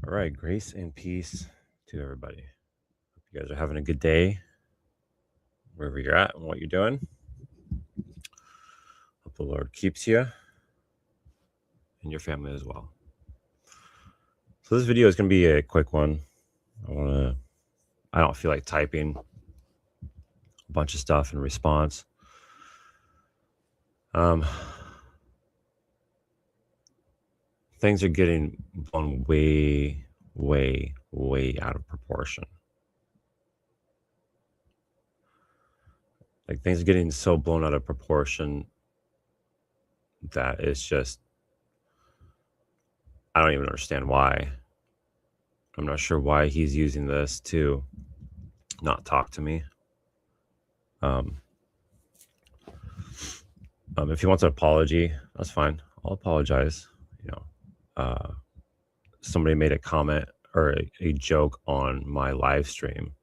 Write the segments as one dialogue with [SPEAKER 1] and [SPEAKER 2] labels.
[SPEAKER 1] All right, grace and peace to everybody. Hope you guys are having a good day wherever you're at and what you're doing. Hope the Lord keeps you and your family as well. So this video is going to be a quick one. I don't feel like typing a bunch of stuff in response. Things are getting blown way out of proportion. Like things are getting so blown out of proportion that it's just, I don't even understand why. I'm not sure why he's using this to not talk to me. If he wants an apology, that's fine. I'll apologize. Somebody made a comment or a joke on my live stream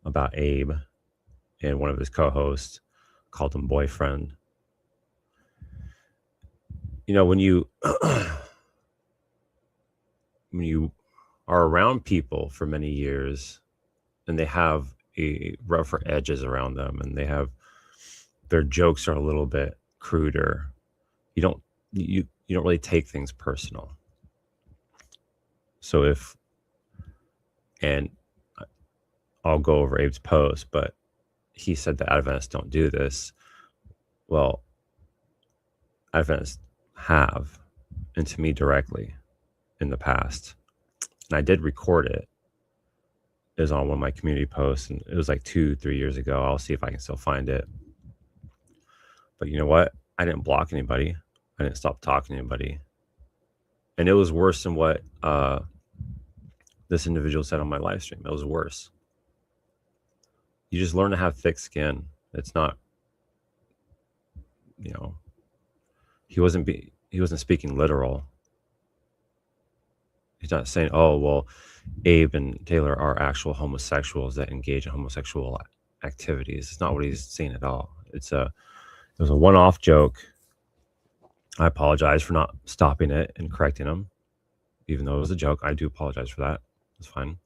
[SPEAKER 1] about Abe, and one of his co-hosts called him boyfriend. When you when you are around people for many years and they have a rougher edges around them and their jokes are a little bit cruder, you don't really take things personal. So I'll go over Abe's post, but he said that Adventists don't do this. Well, Adventists have, and to me directly, in the past. And I did record it. It was on one of my community posts, and it was like 2-3 years ago. I'll see if I can still find it. But you know what? I didn't block anybody. I didn't stop talking to anybody. And it was worse than what this individual said on my live stream. It was worse. You just learn to have thick skin. It's not, he wasn't speaking literal. He's not saying, oh, well, Abe and Taylor are actual homosexuals that engage in homosexual activities. It's not what he's saying at all. It was a one-off joke. I apologize for not stopping it and correcting him. Even though it was a joke, I do apologize for that. It's fine.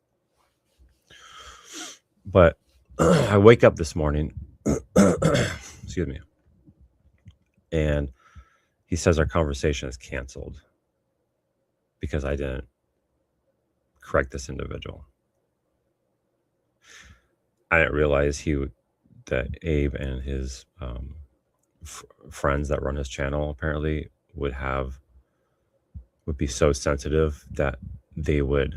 [SPEAKER 1] But I wake up this morning, excuse me, and he says our conversation is canceled because I didn't correct this individual. I didn't realize that Abe and his friends that run his channel apparently would be so sensitive that they would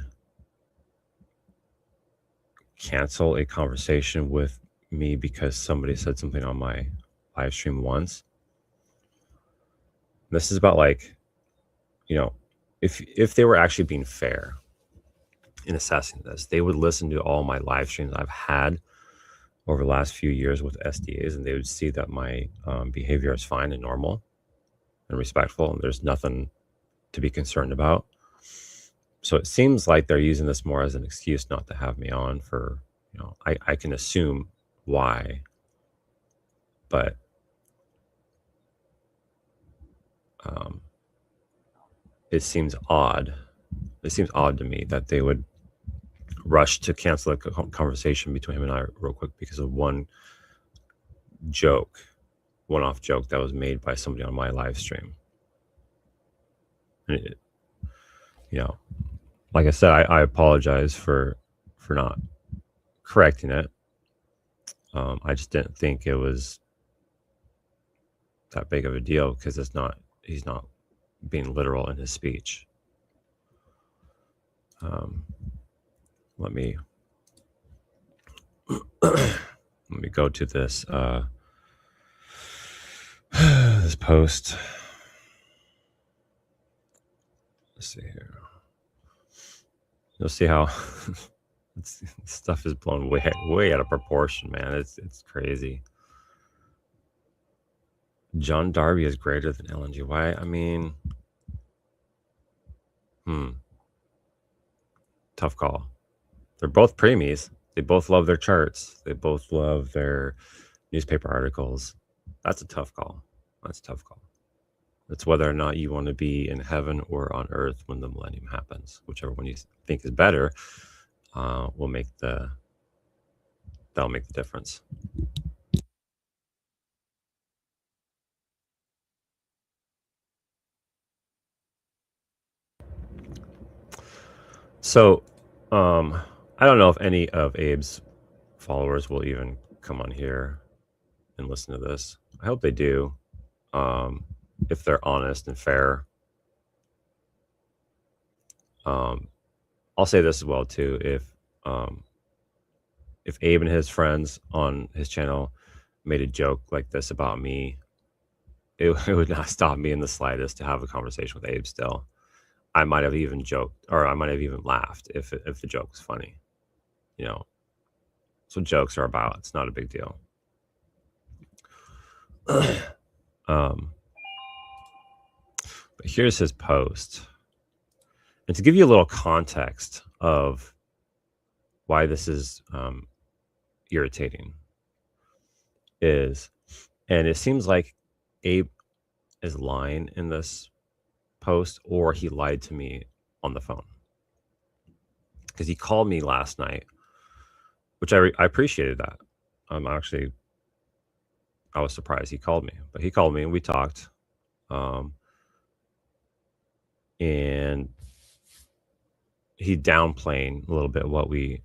[SPEAKER 1] cancel a conversation with me because somebody said something on my live stream once. This is about if they were actually being fair in assessing this, they would listen to all my live streams I've had over the last few years with SDAs, and they would see that my behavior is fine and normal and respectful, and there's nothing to be concerned about. So it seems like they're using this more as an excuse not to have me on for, I can assume why, but it seems odd. It seems odd to me that they would rush to cancel a conversation between him and I real quick because of one-off joke that was made by somebody on my live stream. And like I said, I apologize for not correcting it. I just didn't think it was that big of a deal because he's not being literal in his speech. Let me go to this this post. Let's see here. You'll see how stuff is blown way out of proportion, man. It's crazy. John Darby is greater than Ellen G. White. I mean, tough call. They're both preemies. They both love their charts. They both love their newspaper articles. That's a tough call. It's whether or not you want to be in heaven or on earth when the millennium happens. Whichever one you think is better will make that'll make the difference. So, I don't know if any of Abe's followers will even come on here and listen to this. I hope they do, if they're honest and fair. I'll say this as well too: if Abe and his friends on his channel made a joke like this about me, it would not stop me in the slightest to have a conversation with Abe still. I might have even joked, or I might have even laughed if the joke was funny. You know, that's what jokes are about. It's not a big deal. But here's his post. And to give you a little context of why this is irritating is, and it seems like Abe is lying in this post, or he lied to me on the phone, because he called me last night, which I appreciated that. I was surprised he called me, but he called me and we talked. And he downplaying a little bit what we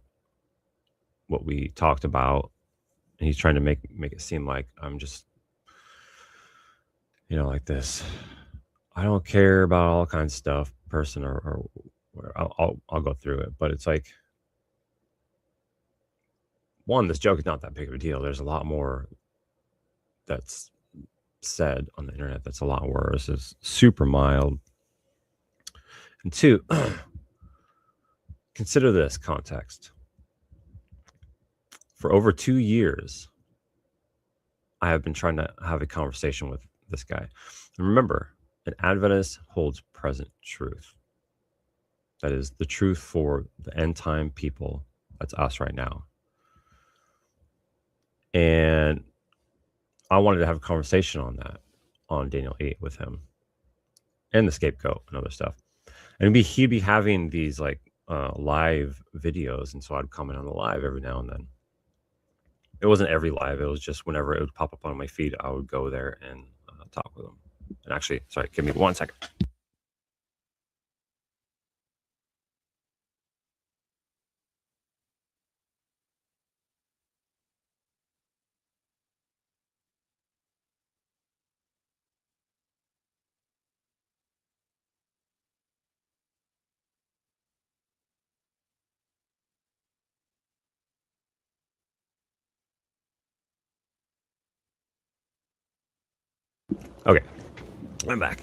[SPEAKER 1] talked about, and he's trying to make it seem like I'm just, like this, I don't care about all kinds of stuff person, or I'll go through it, but it's like, one, this joke is not that big of a deal. There's a lot more that's said on the internet that's a lot worse. It's super mild. And two, consider this context. For over 2 years, I have been trying to have a conversation with this guy. And remember, an Adventist holds present truth. That is the truth for the end time people. That's us right now. And I wanted to have a conversation on that, on Daniel 8 with him, and the scapegoat and other stuff. And he'd be having these like live videos, and so I'd comment on the live every now and then. It wasn't every live. It was just whenever it would pop up on my feed, I would go there and talk with him. And actually, sorry, give me 1 second. Okay, I'm back.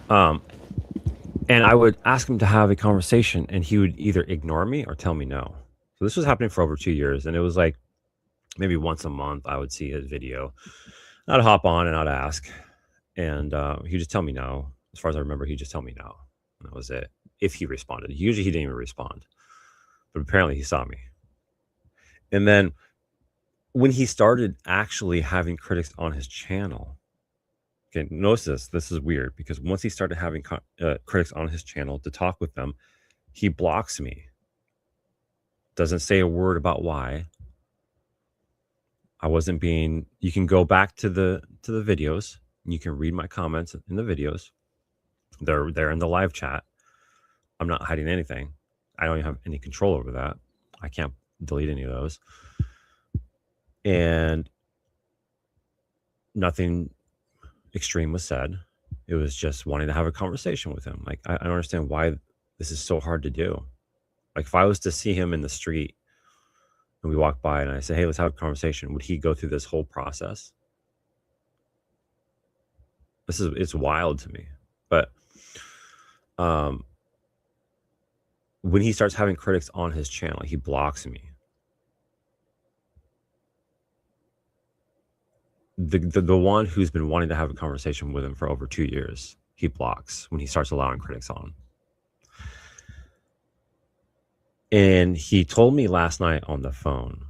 [SPEAKER 1] And I would ask him to have a conversation, and he would either ignore me or tell me no. So this was happening for over 2 years, and it was like maybe once a month I would see his video. I'd hop on and I'd ask, and he'd just tell me no. As far as I remember, he'd just tell me no, and that was it. If he responded, usually he didn't even respond, but apparently he saw me. And then when he started actually having critics on his channel, okay, notice this is weird, because once he started having critics on his channel to talk with them, he blocks me. Doesn't say a word about why. I wasn't being, you can go back to the videos, and you can read my comments in the videos. They're in the live chat. I'm not hiding anything. I don't even have any control over that. I can't delete any of those. And nothing extreme was said. It was just wanting to have a conversation with him. Like, I don't understand why this is so hard to do. Like, if I was to see him in the street and we walk by and I say, hey, let's have a conversation, would he go through this whole process? It's wild to me. But when he starts having critics on his channel, he blocks me. The one who's been wanting to have a conversation with him for over 2 years, he blocks when he starts allowing critics on. And he told me last night on the phone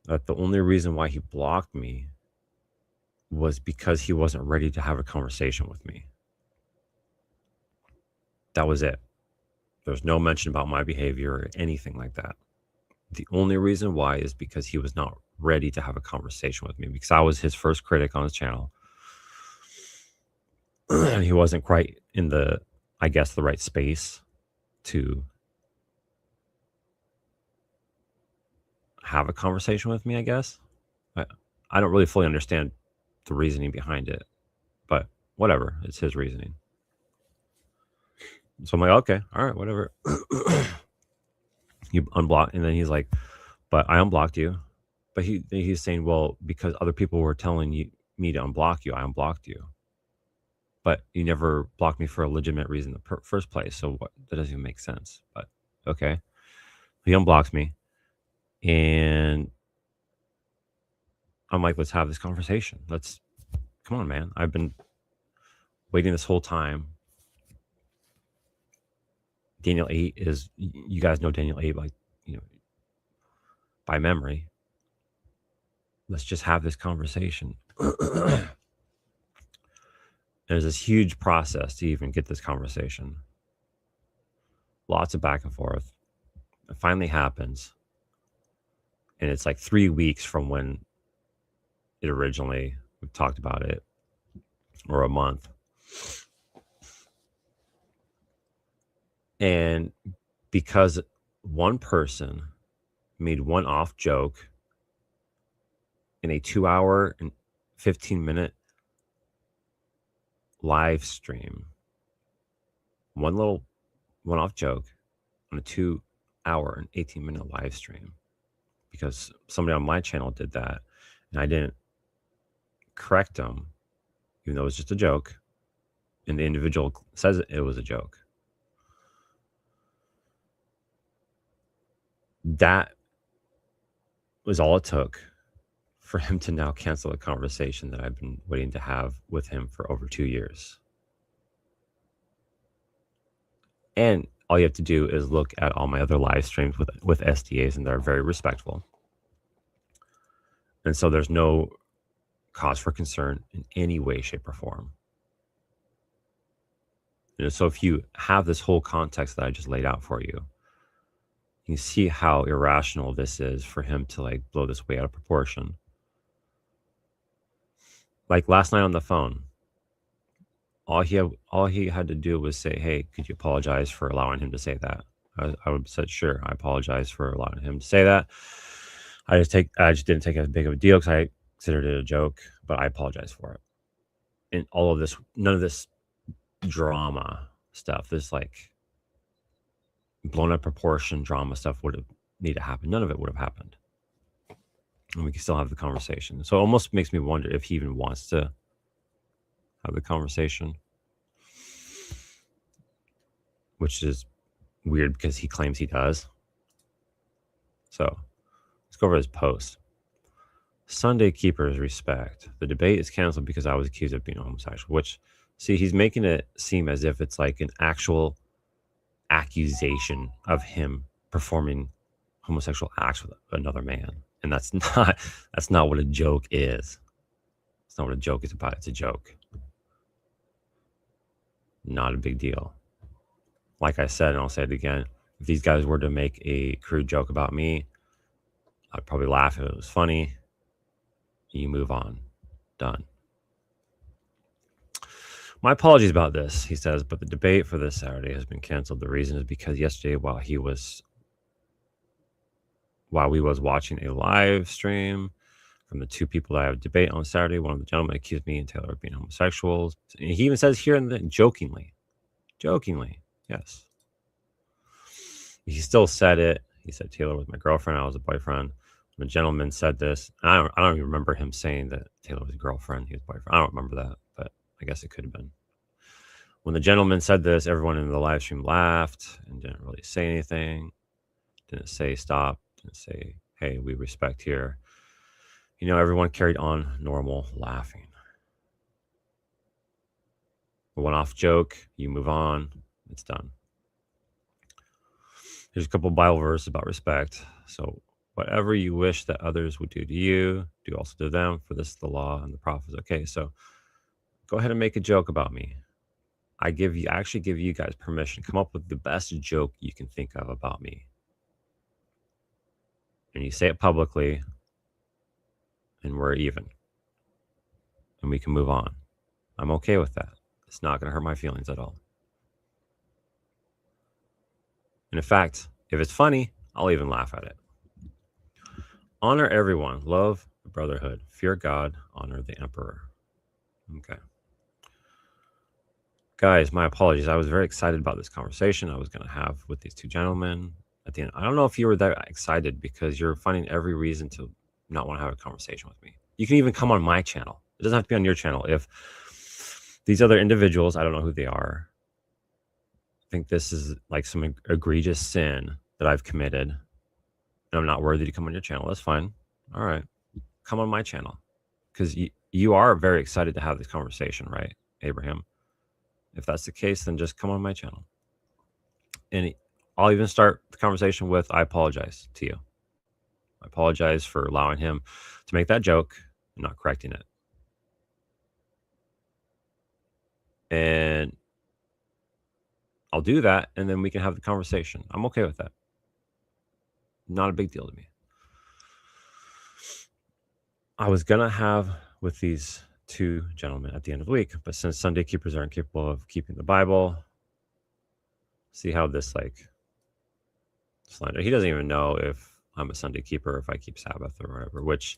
[SPEAKER 1] that the only reason why he blocked me was because he wasn't ready to have a conversation with me. That was it. There's no mention about my behavior or anything like that. The only reason why is because he was not ready to have a conversation with me, because I was his first critic on his channel. And he wasn't quite in the right space to have a conversation with me, I guess. I don't really fully understand the reasoning behind it, but whatever. It's his reasoning. So I'm like, okay, all right, whatever. You unblock, and then he's like, but I unblocked you. But he's saying, well, because other people were telling me to unblock you, I unblocked you. But you never blocked me for a legitimate reason in the first place. So what? That doesn't even make sense. But okay, he unblocks me, and I'm like, let's have this conversation. Come on, man. I've been waiting this whole time. Daniel 8 is, you guys know Daniel 8, like, by memory. Let's just have this conversation. There's this huge process to even get this conversation. Lots of back and forth. It finally happens. And it's like 3 weeks from when it originally, we talked about it, or a month. And because one person made one off joke in a 2-hour and 15-minute live stream, one off joke on a 2-hour and 18-minute live stream, because somebody on my channel did that, and I didn't correct them, even though it was just a joke, and the individual says it was a joke. That was all it took for him to now cancel a conversation that I've been waiting to have with him for over 2 years. And all you have to do is look at all my other live streams with SDAs, and they're very respectful. And so there's no cause for concern in any way, shape, or form. So if you have this whole context that I just laid out for you, you can see how irrational this is for him to like blow this way out of proportion. Like last night on the phone, all he had to do was say, hey, could you apologize for allowing him to say that? I would have said, sure, I apologize for allowing him to say that. I just didn't take it as big of a deal because I considered it a joke, but I apologize for it. And all of this, none of this drama stuff, this like blown up proportion drama stuff would have needed to happen. None of it would have happened. And we can still have the conversation. So it almost makes me wonder if he even wants to have the conversation, which is weird because he claims he does. So let's go over his post. Sunday Keepers respect. The debate is canceled because I was accused of being homosexual, which, see, he's making it seem as if it's like an actual accusation of him performing homosexual acts with another man. And that's not what a joke is. It's not what a joke is about. It's a joke. Not a big deal. Like I said, and I'll say it again, if these guys were to make a crude joke about me, I'd probably laugh if it was funny. You move on. Done. My apologies about this, he says, but the debate for this Saturday has been canceled. The reason is because yesterday, while we was watching a live stream from the two people that I have debate on Saturday, one of the gentlemen accused me and Taylor of being homosexuals. And he even says here in the jokingly, yes. He still said it. He said Taylor was my girlfriend, I was a boyfriend. When the gentleman said this, and I don't even remember him saying that Taylor was a girlfriend, he was boyfriend. I don't remember that, but I guess it could have been. When the gentleman said this, everyone in the live stream laughed and didn't really say anything. Didn't say stop. Didn't say, hey, we respect here. Everyone carried on normal laughing. A one-off joke, you move on, it's done. Here's a couple Bible verses about respect. So whatever you wish that others would do to you, do also to them, for this is the law and the prophets. Okay, so go ahead and make a joke about me. I actually give you guys permission. Come up with the best joke you can think of about me. And you say it publicly, and we're even. And we can move on. I'm okay with that. It's not going to hurt my feelings at all. And in fact, if it's funny, I'll even laugh at it. Honor everyone. Love the brotherhood. Fear God. Honor the emperor. Okay. Guys, my apologies. I was very excited about this conversation I was going to have with these two gentlemen at the end. I don't know if you were that excited because you're finding every reason to not want to have a conversation with me. You can even come on my channel. It doesn't have to be on your channel. If these other individuals, I don't know who they are, think this is like some egregious sin that I've committed and I'm not worthy to come on your channel, that's fine. All right. Come on my channel. Because you are very excited to have this conversation, right, Abraham? If that's the case, then just come on my channel. And I'll even start the conversation with, I apologize to you. I apologize for allowing him to make that joke and not correcting it. And I'll do that, and then we can have the conversation. I'm okay with that. Not a big deal to me. I was going to have with these two gentlemen at the end of the week, but since Sunday keepers are incapable of keeping the Bible, see how this like slander. He doesn't even know if I'm a Sunday keeper, if I keep Sabbath or whatever, which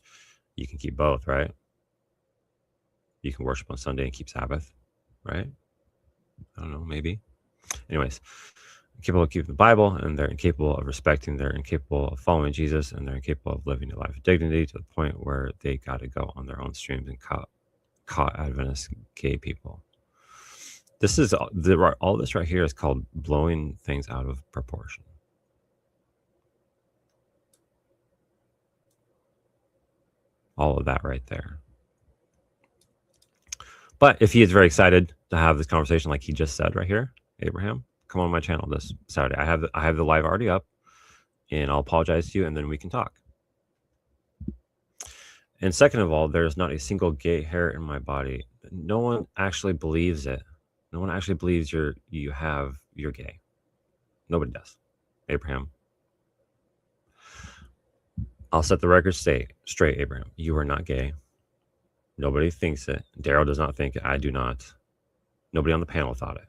[SPEAKER 1] you can keep both, right? You can worship on Sunday and keep Sabbath, right? I don't know, maybe. Anyways, incapable of keeping the Bible, and they're incapable of respecting, they're incapable of following Jesus, and they're incapable of living a life of dignity to the point where they got to go on their own streams and caught Adventist gay people. This is all this right here is called blowing things out of proportion. All of that right there. But if he is very excited to have this conversation, like he just said right here, Abraham, come on my channel this Saturday. I have the live already up, and I'll apologize to you, and then we can talk. And second of all, there's not a single gay hair in my body. No one actually believes it. No one actually believes you're gay. Nobody does. Abraham. I'll set the record straight, Abraham. You are not gay. Nobody thinks it. Daryl does not think it. I do not. Nobody on the panel thought it.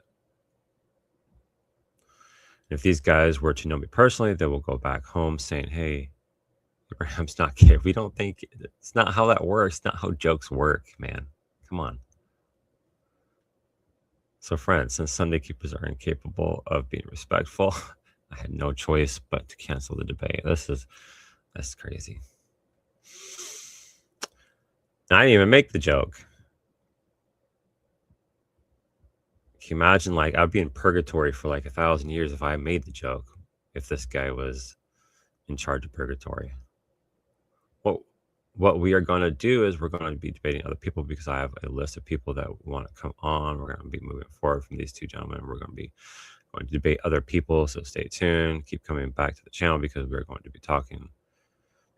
[SPEAKER 1] If these guys were to know me personally, they will go back home saying, hey, Abraham's not gay. We don't think it's not how that works. It's not how jokes work, man. Come on. So friends, since Sunday keepers are incapable of being respectful, I had no choice but to cancel the debate. That's crazy. And I didn't even make the joke. Can you imagine, like, I'd be in purgatory for like 1,000 years if I made the joke, if this guy was in charge of purgatory. What we are going to do is we're going to be debating other people, because I have a list of people that want to come on. We're going to be moving forward from these two gentlemen. We're going to debate other people, so stay tuned. Keep coming back to the channel, because we're going to be talking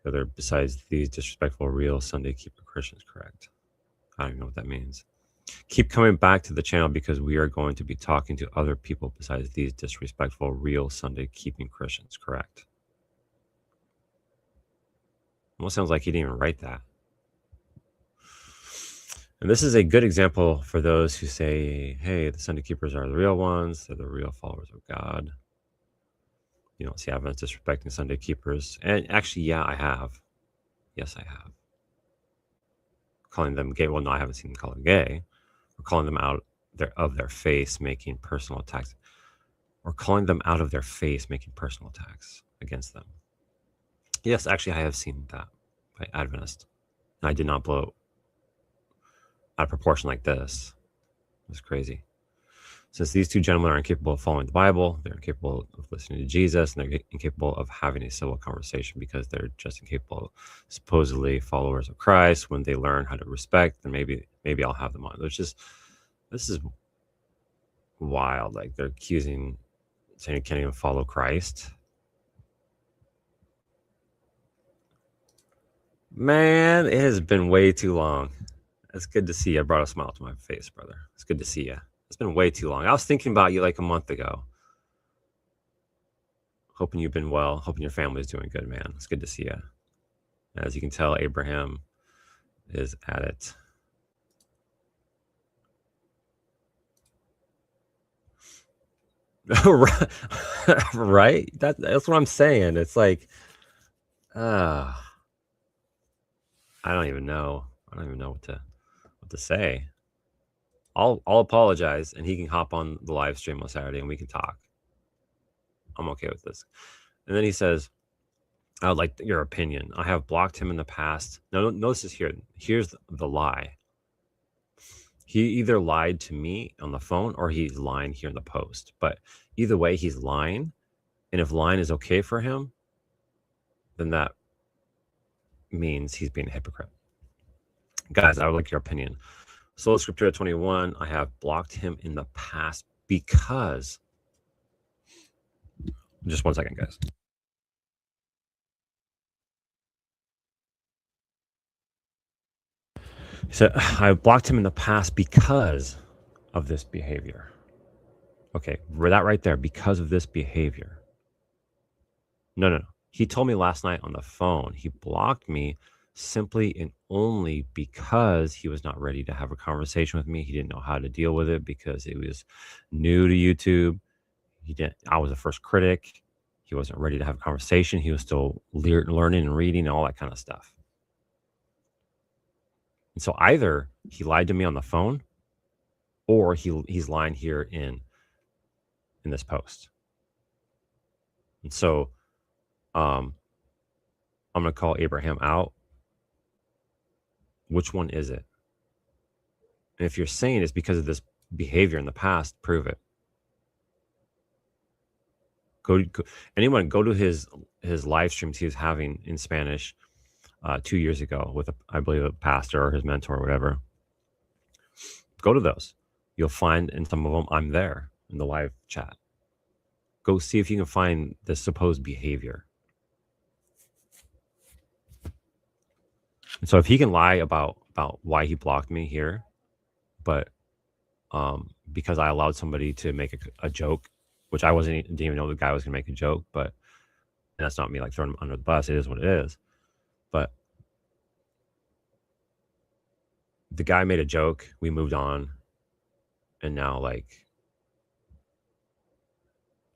[SPEAKER 1] other besides these disrespectful real Sunday keeper Christians, correct? I don't even know what that means. Keep coming back to the channel, because we are going to be talking to other people besides these disrespectful real Sunday keeping Christians, correct? Almost sounds like he didn't even write that. And this is a good example for those who say, hey, the Sunday keepers are the real ones. They're the real followers of God. You don't see Adventists disrespecting Sunday keepers. And actually, yeah, I have. Yes, I have. Calling them gay. Well, no, I haven't seen them call them gay. We're calling them out of their face, making personal attacks. We're calling them out of their face, making personal attacks against them. Yes, actually, I have seen that by Adventists. And I did not blow out of proportion like this. It's crazy. Since these two gentlemen are incapable of following the Bible, they're incapable of listening to Jesus, and they're incapable of having a civil conversation, because they're just incapable, supposedly followers of Christ. When they learn how to respect, then maybe I'll have them on. This is wild. Like, they're saying you can't even follow Christ. Man, it has been way too long. It's good to see you. I brought a smile to my face, brother. It's good to see you. It's been way too long. I was thinking about you like a month ago. Hoping you've been well. Hoping your family's doing good, man. It's good to see you. As you can tell, Abraham is at it. Right? That's what I'm saying. It's like, I don't even know. I don't even know what to say. I'll apologize, and he can hop on the live stream on Saturday, and we can talk. I'm okay with this. And then he says, I would like your opinion. I have blocked him in the past. No, notice this here. Here's the lie. He either lied to me on the phone or he's lying here in the post. But either way, he's lying. And if lying is okay for him, then that means he's being a hypocrite. Guys, I would like your opinion. Sola Scriptura 21, I have blocked him in the past because... Just one second, guys. He said, I blocked him in the past because of this behavior. Okay, that right there, because of this behavior. No. He told me last night on the phone, he blocked me simply and only because he was not ready to have a conversation with me. He didn't know how to deal with it because it was new to YouTube. I was the first critic. He wasn't ready to have a conversation. He was still learning and reading and all that kind of stuff. And so either he lied to me on the phone or he's lying here in this post. And so I'm going to call Abraham out. Which one is it? And if you're saying it's because of this behavior in the past, prove it. Anyone go to his live streams he was having in Spanish 2 years ago with I believe a pastor or his mentor or whatever. Go to those. You'll find in some of them I'm there in the live chat. Go see if you can find the supposed behavior. And so if he can lie about why he blocked me here, but because I allowed somebody to make a joke, which I didn't even know the guy was gonna make a joke, but that's not me like throwing him under the bus. It is what it is. But the guy made a joke. We moved on, and now like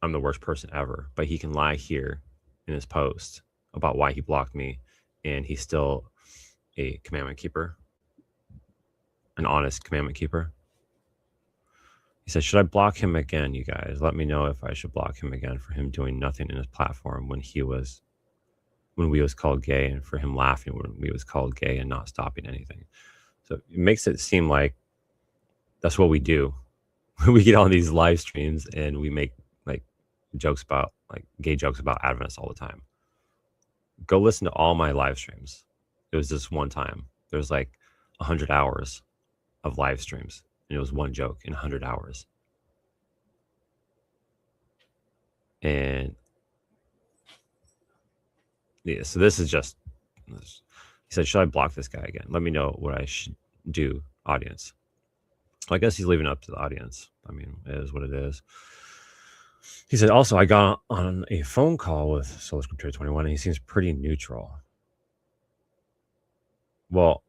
[SPEAKER 1] I'm the worst person ever. But he can lie here in his post about why he blocked me, and he's still a commandment keeper, an honest commandment keeper. He said, should I block him again, you guys? Let me know if I should block him again for him doing nothing in his platform when we was called gay, and for him laughing when we was called gay and not stopping anything. So it makes it seem like that's what we do. We get on these live streams and we make like jokes about like gay jokes about Adventists all the time. Go listen to all my live streams. It was just one time. There's like 100 hours of live streams, and it was one joke in 100 hours. And yeah, so this is just, he said, should I block this guy again? Let me know what I should do, audience. Well, I guess he's leaving it up to the audience. I mean, it is what it is. He said, also, I got on a phone call with Sola Scriptura 21, and he seems pretty neutral. Well,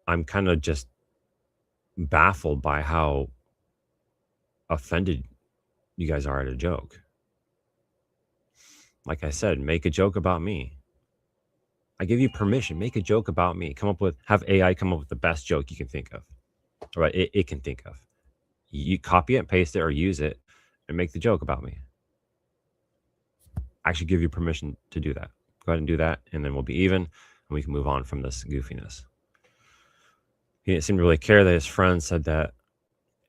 [SPEAKER 1] I'm kind of just baffled by how offended you guys are at a joke. Like I said, make a joke about me. I give you permission. Make a joke about me. Have AI come up with the best joke you can think of. All right, it can think of. You copy it and paste it or use it and make the joke about me. I should give you permission to do that. Go ahead and do that, and then we'll be even, and we can move on from this goofiness. He didn't seem to really care that his friend said that,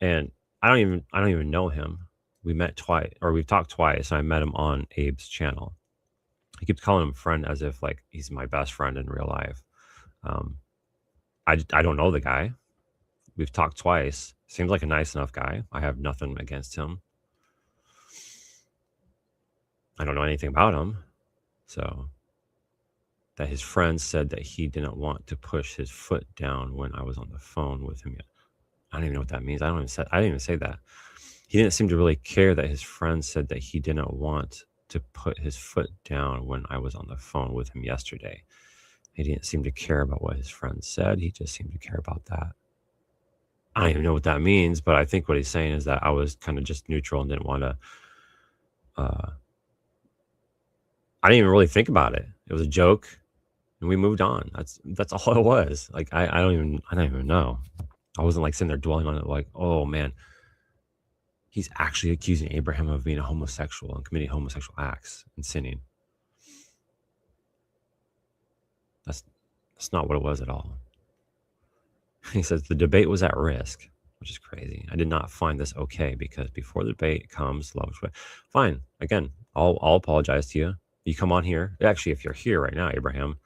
[SPEAKER 1] and I don't even know him. We met twice, or we've talked twice, and I met him on Abe's channel. He keeps calling him friend as if like he's my best friend in real life. I don't know the guy. We've talked twice. Seems like a nice enough guy. I have nothing against him. I don't know anything about him. So that his friend said that he didn't want to push his foot down when I was on the phone with him yet. I don't even know what that means. I didn't even say that. He didn't seem to really care that his friend said that he didn't want to put his foot down when I was on the phone with him yesterday. He didn't seem to care about what his friend said. He just seemed to care about that. I don't even know what that means, but I think what he's saying is that I was kind of just neutral and didn't want to. I didn't even really think about it. It was a joke, and we moved on. That's all it was. Like I don't even know. I wasn't like sitting there dwelling on it. Like, oh man, he's actually accusing Abraham of being a homosexual and committing homosexual acts and sinning. That's not what it was at all. He says the debate was at risk, which is crazy. I did not find this okay because before the debate comes love. Fine. Again, I'll apologize to you. You come on here. Actually, if you're here right now, Abraham.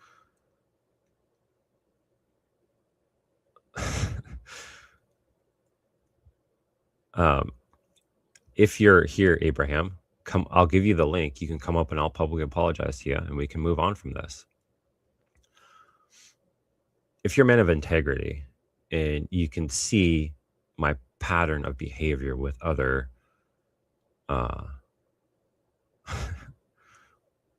[SPEAKER 1] If you're here, Abraham, come. I'll give you the link. You can come up and I'll publicly apologize to you, and we can move on from this. If you're a man of integrity and you can see my pattern of behavior with other I'm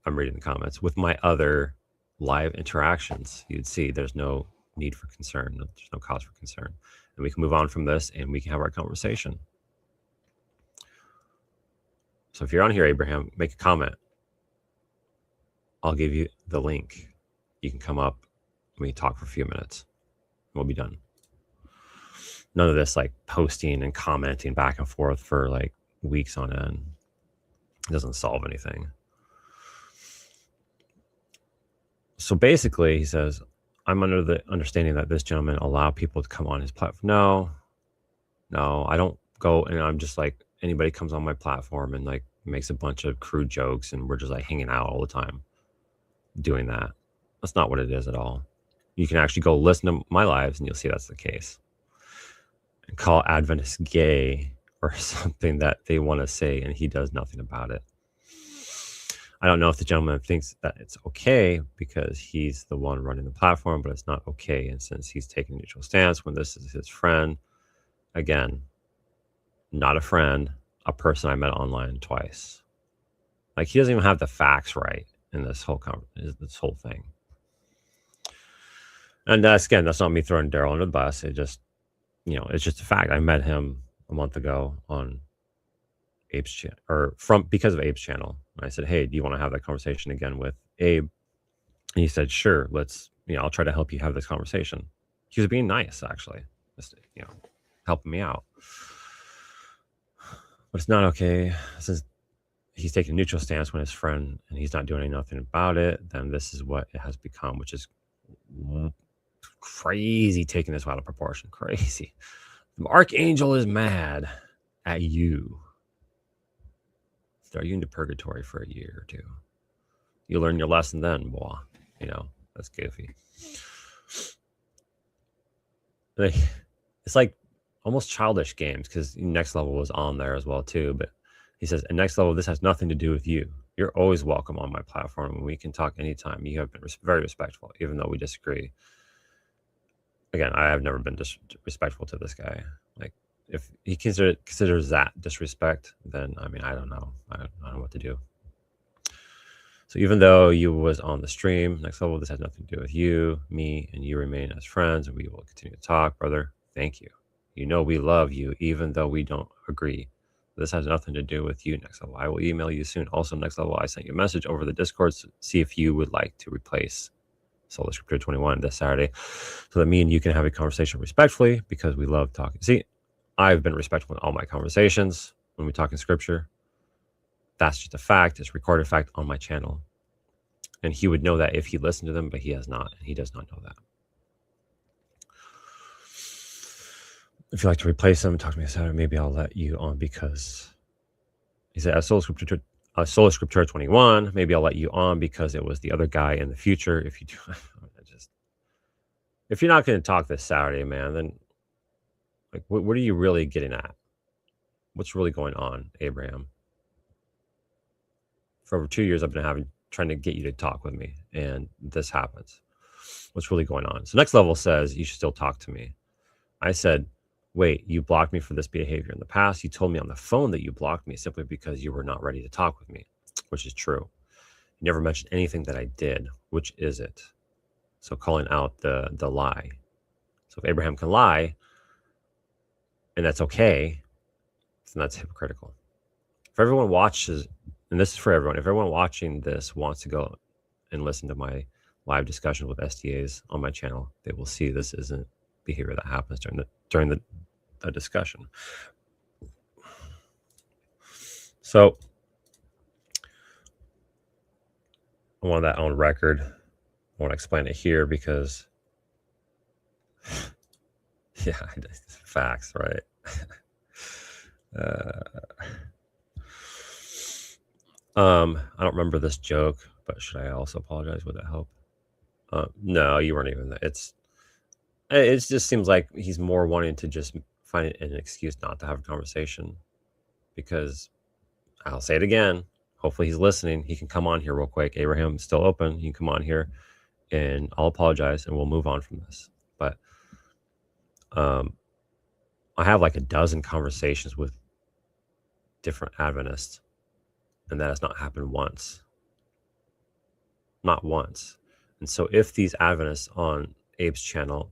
[SPEAKER 1] reading the comments, with my other live interactions, you'd see there's no need for concern. There's no cause for concern. And we can move on from this and we can have our conversation. So if you're on here, Abraham, make a comment. I'll give you the link. You can come up and we can talk for a few minutes. We'll be done. None of this like posting and commenting back and forth for like weeks on end. It doesn't solve anything. So basically, he says, I'm under the understanding that this gentleman allowed people to come on his platform. No, I don't go and I'm just like, anybody comes on my platform and like makes a bunch of crude jokes and we're just like hanging out all the time doing that. That's not what it is at all. You can actually go listen to my lives and you'll see that's the case. And call Adventists gay or something that they want to say and he does nothing about it. I don't know if the gentleman thinks that it's okay because he's the one running the platform, but it's not okay. And since he's taking a neutral stance when this is his friend, again, not a friend, a person I met online twice. Like he doesn't even have the facts right in this whole thing. And again, that's not me throwing Daryl under the bus. It just, it's just a fact. I met him a month ago on Abe's channel, or because of Abe's channel. And I said, hey, do you want to have that conversation again with Abe? And he said, sure, let's, I'll try to help you have this conversation. He was being nice, actually, just, helping me out. But it's not okay. Since he's taking a neutral stance when his friend and he's not doing nothing about it, then this is what it has become, which is crazy, taking this out of proportion. Crazy. The archangel is mad at you. Throw you into purgatory for a year or two. You learn your lesson then, boy. That's goofy. It's like almost childish games because Next Level was on there as well too. But he says, and Next Level, this has nothing to do with you. You're always welcome on my platform and we can talk anytime. You have been very respectful, even though we disagree. Again, I have never been disrespectful to this guy. Like, if he considers that disrespect, then I don't know. I don't know what to do. So even though you was on the stream, Next Level, this has nothing to do with you, me, and you remain as friends, and we will continue to talk, brother. Thank you. We love you, even though we don't agree. This has nothing to do with you, Next Level. I will email you soon. Also, Next Level, I sent you a message over the Discord to see if you would like to replace Sola Scriptura 21 this Saturday, so that me and you can have a conversation respectfully, because we love talking. See, I've been respectful in all my conversations when we talk in scripture. That's just a fact. It's a recorded fact on my channel. And he would know that if he listened to them, but he has not. And he does not know that. If you'd like to replace him, talk to me Saturday, maybe I'll let you on, because he said, Sola Scriptura 21, maybe I'll let you on because it was the other guy in the future. If you do, if you're not going to talk this Saturday, man, then like, what are you really getting at? What's really going on, Abraham? For over 2 years, I've been trying to get you to talk with me, and this happens. What's really going on? So Next Level says you should still talk to me. I said, wait, you blocked me for this behavior in the past. You told me on the phone that you blocked me simply because you were not ready to talk with me, which is true. You never mentioned anything that I did. Which is it? So calling out the lie. So if Abraham can lie, and that's okay, then that's hypocritical. If everyone watches, and this is for everyone, if everyone watching this wants to go and listen to my live discussion with SDAs on my channel, they will see this isn't behavior that happens during the discussion. So I want that on record. I want to explain it here because, yeah, facts, right? I don't remember this joke, but should I also apologize? Would that help? No, you weren't even there. It just seems like he's more wanting to just find an excuse not to have a conversation, because I'll say it again. Hopefully he's listening. He can come on here real quick. Abraham's still open. He can come on here and I'll apologize and we'll move on from this. But I have like a dozen conversations with different Adventists, and that has not happened once. Not once. And so if these Adventists on Abe's channel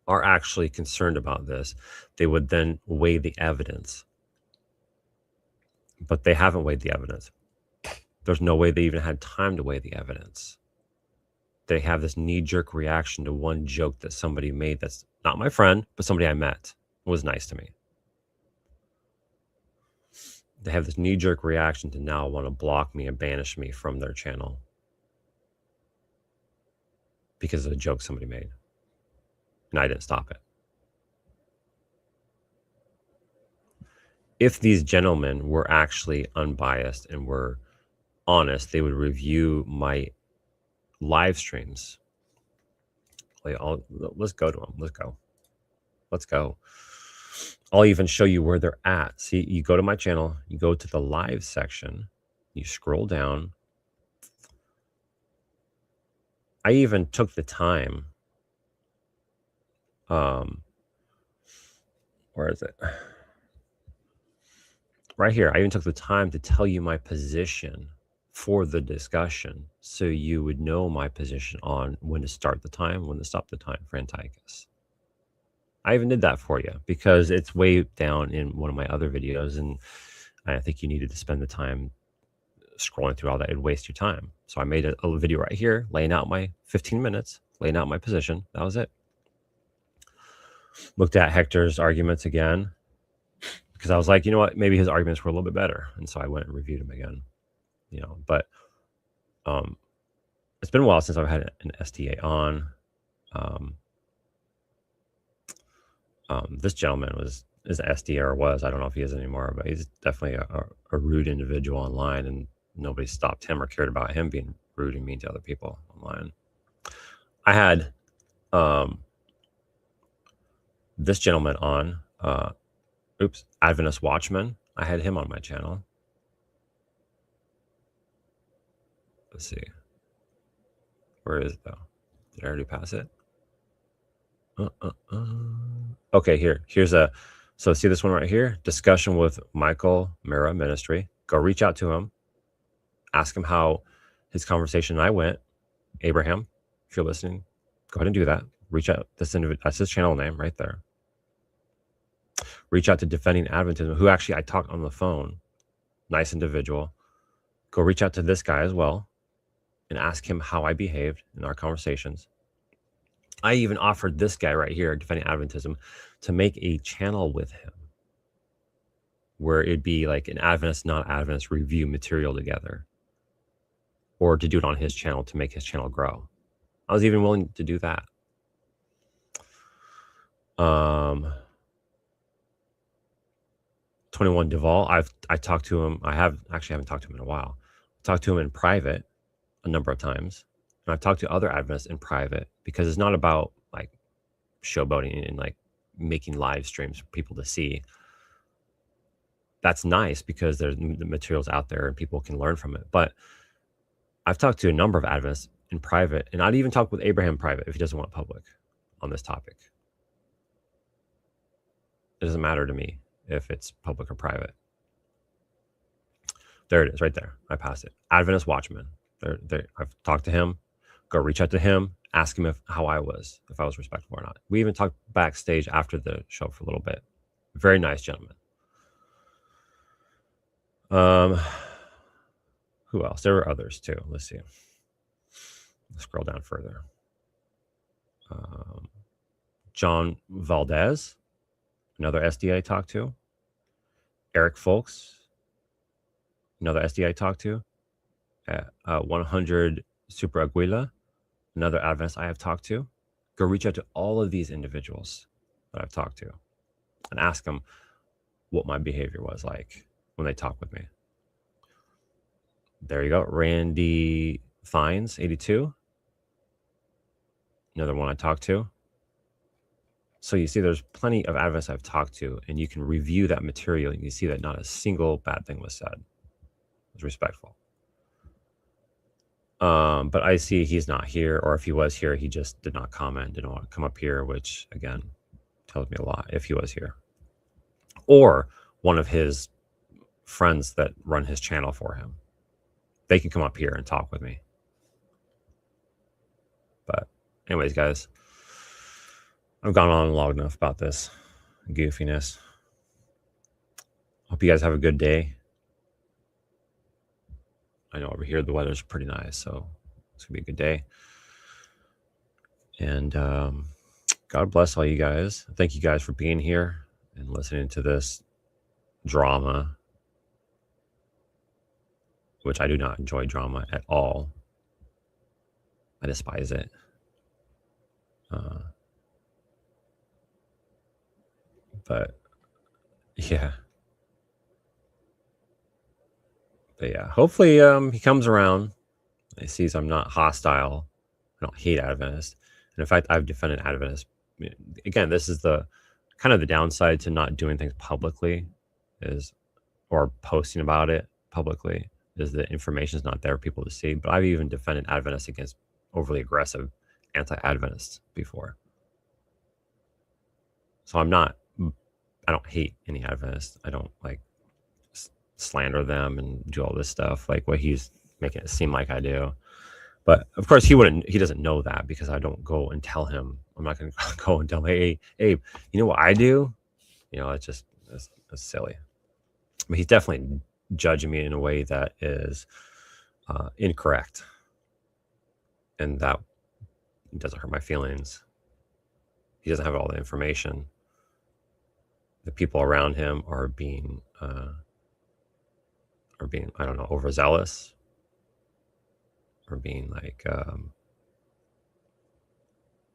[SPEAKER 1] are actually concerned about this, they would then weigh the evidence. But they haven't weighed the evidence. There's no way they even had time to weigh the evidence. They have this knee-jerk reaction to one joke that somebody made that's not my friend, but somebody I met was nice to me. They have this knee-jerk reaction to now want to block me and banish me from their channel because of a joke somebody made. And I didn't stop it. If these gentlemen were actually unbiased and were honest, they would review my live streams. Let's go to them. Let's go. I'll even show you where they're at. See, you go to my channel, you go to the live section, you scroll down. I even took the time. Where is it? Right here. I even took the time to tell you my position for the discussion, so you would know my position on when to start the time, when to stop the time for Antiochus. I even did that for you because it's way down in one of my other videos, and I think you needed to spend the time scrolling through all that. It'd waste your time. So I made a video right here, laying out my 15 minutes, laying out my position. That was it. Looked at Hector's arguments again, because I was like, you know what, maybe his arguments were a little bit better. And so I went and reviewed them again, but it's been a while since I've had an SDA on. This gentleman is an SDA, or was, I don't know if he is anymore, but he's definitely a rude individual online, and nobody stopped him or cared about him being rude and mean to other people online. I had this gentleman on, Adventist Watchman. I had him on my channel. Let's see. Where is it though? Did I already pass it? Okay, here's so see this one right here, discussion with Michael Mira Ministry. Go reach out to him, ask him how his conversation and I went. Abraham, if you're listening, go ahead and do that. Reach out. That's his channel name right there. Reach out to Defending Adventism, who actually I talked on the phone. Nice individual. Go reach out to this guy as well and ask him how I behaved in our conversations. I even offered this guy right here, Defending Adventism, to make a channel with him where it'd be like an Adventist, non-Adventist review material together, or to do it on his channel to make his channel grow. I was even willing to do that. 21 Duvall, I talked to him. I haven't talked to him in a while. I talked to him in private a number of times. And I've talked to other Adventists in private, because it's not about like showboating and like making live streams for people to see. That's nice because there's the materials out there and people can learn from it. But I've talked to a number of Adventists in private, and I'd even talk with Abraham private if he doesn't want public on this topic. It doesn't matter to me if it's public or private. There it is, right there. I passed it. Adventist Watchman. There. I've talked to him. Go reach out to him. Ask him how I was, if I was respectful or not. We even talked backstage after the show for a little bit. Very nice gentleman. Who else? There were others too. Let's see. Let's scroll down further. John Valdez, another SD I talked to. Eric Folks, another SD I talked to. 100 Super Aguila, another Adventist I have talked to. Go reach out to all of these individuals that I've talked to and ask them what my behavior was like when they talk with me. There you go. Randy Fines, 82. Another one I talked to. So you see there's plenty of Adventists I've talked to, and you can review that material and you see that not a single bad thing was said. It was respectful. But I see he's not here, or if he was here, he just did not comment, didn't want to come up here, which again tells me a lot if he was here. Or one of his friends that run his channel for him. They can come up here and talk with me. But anyways, guys, I've gone on long enough about this goofiness. Hope you guys have a good day. I know over here the weather's pretty nice, so it's gonna be a good day. And God bless all you guys. Thank you guys for being here and listening to this drama, which I do not enjoy drama at all. I despise it. But yeah. But yeah, hopefully he comes around. He sees I'm not hostile. I don't hate Adventists. And in fact, I've defended Adventists. Again, this is the kind of the downside to not doing things publicly or posting about it publicly, is the information is not there for people to see. But I've even defended Adventists against overly aggressive anti-Adventists before. So I don't hate any Adventists. I don't like slander them and do all this stuff like what he's making it seem like I do. But of course he doesn't know that, because I don't go and tell him. I'm not going to go and tell him, hey, Abe, you know what I do? It's silly. But he's definitely judging me in a way that is incorrect. And that doesn't hurt my feelings. He doesn't have all the information. The people around him are being, I don't know, overzealous, or being like,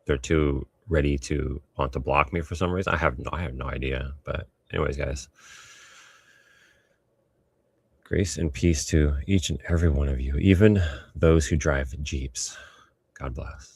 [SPEAKER 1] they're too ready to want to block me for some reason. I have no idea. But anyways, guys, grace and peace to each and every one of you, even those who drive Jeeps. God bless.